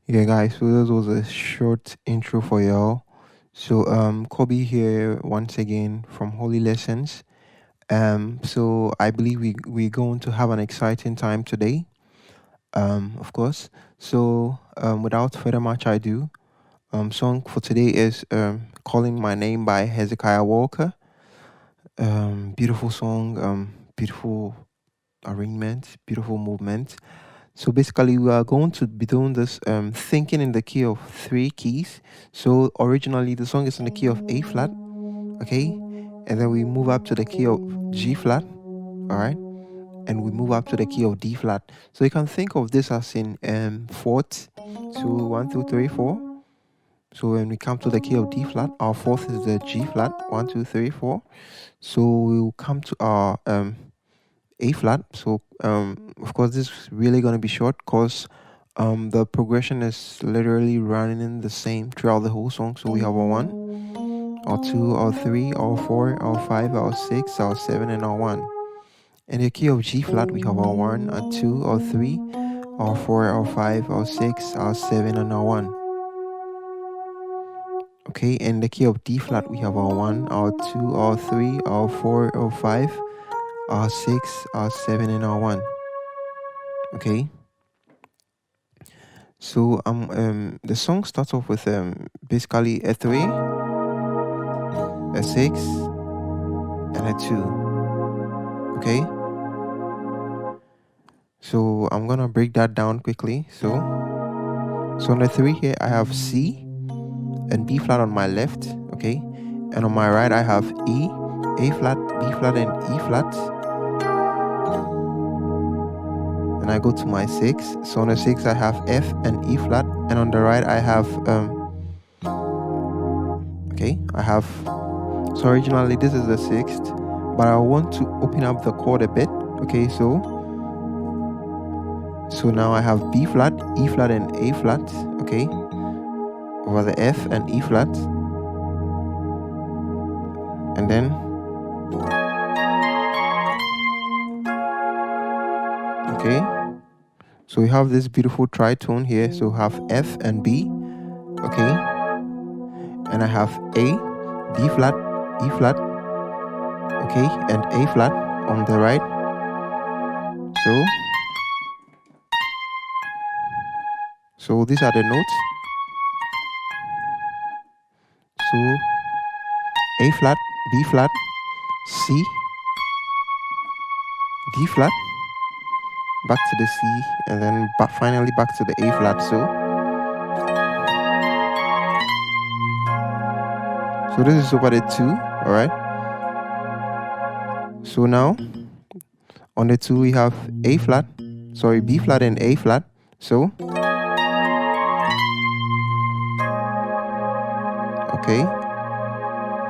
Yeah, guys, so this was a short intro for y'all. So, Kobe here once again from Holy Lessons. So I believe we're going to have an exciting time today. Of course. So, without further much ado, song for today is "Calling My Name" by Hezekiah Walker. Beautiful song. Beautiful arrangement. Beautiful movement. So basically, we are going to be doing this thinking in the key of three keys. So originally, the song is in the key of A flat, okay, and then we move up to the key of G flat, all right, and we move up to the key of D flat. So you can think of this as in fourths. So 1, 2, 3, 4. So when we come to the key of D flat, our fourth is the G flat. 1, 2, 3, 4. So we will come to our A flat. So of course this is really going to be short because the progression is literally running the same throughout the whole song. So we have our 1, our 2, our 3, our 4, our 5, our 6, our 7, and our 1. In the key of G flat, we have our 1, our 2, our 3, our 4, our 5, our 6, our 7, and our 1. Okay, in the key of D flat, we have our 1, our 2, our 3, our 4, our 5, our 6, our 7, and our 1. Okay. So the song starts off with basically a 3, a 6, and a 2. Okay. So I'm gonna break that down quickly. So on the 3 here I have C and B flat on my left, okay, and on my right I have E, A flat, B flat, and E flat. And I go to my 6. So on the 6 I have F and E flat, and on the right I have so originally this is the 6th, but I want to open up the chord a bit. Okay, so now I have B flat, E flat, and A flat, okay, over the F and E flat, and then okay, so we have this beautiful tritone here. So we have F and B, okay, and I have A, D flat, E flat, okay, and A flat on the right. So these are the notes. So A flat, B flat, C, D flat, back to the C, and then finally back to the A flat. So this is over the 2, all right. So now on the 2 we have B flat and A flat. So okay.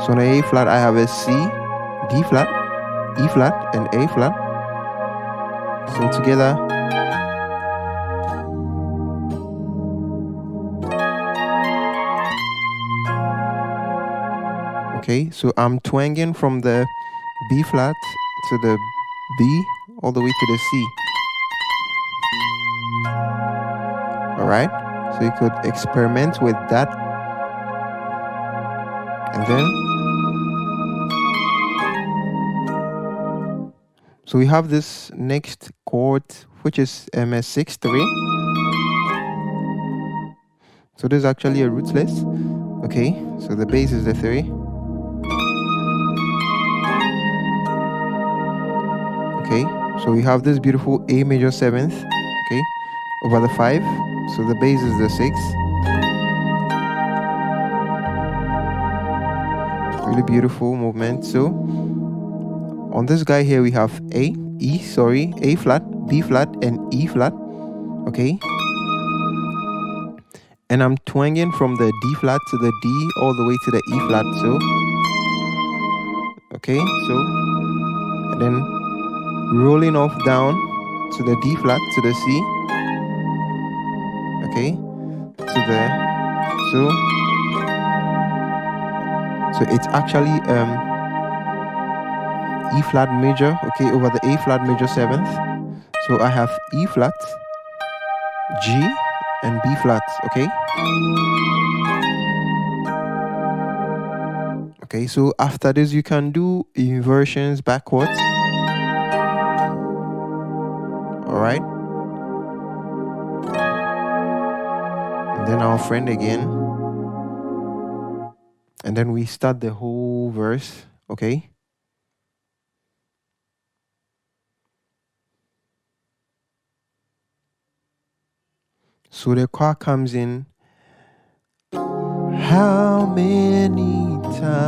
So on the A flat I have a C, D flat, E flat, and A flat. So together, okay, so I'm twanging from the B flat to the B all the way to the C. All right, so you could experiment with that, and then so we have this next chord, which is a 6/3. So this is actually a rootless. Okay, so the bass is the 3. Okay, so we have this beautiful A major 7th, okay, over the 5. So the bass is the 6. Really beautiful movement. So on this guy here we have A flat, B flat, and E flat. Okay, and I'm twanging from the D flat to the D all the way to the E flat. So okay, so and then rolling off down to the D flat to the C. Okay, to the so it's actually E flat major, okay, over the A flat major 7th. So I have E flat, G, and B flat, okay? Okay, so after this, you can do inversions backwards. All right. And then our friend again. And then we start the whole verse, okay? So the choir comes in. How many times?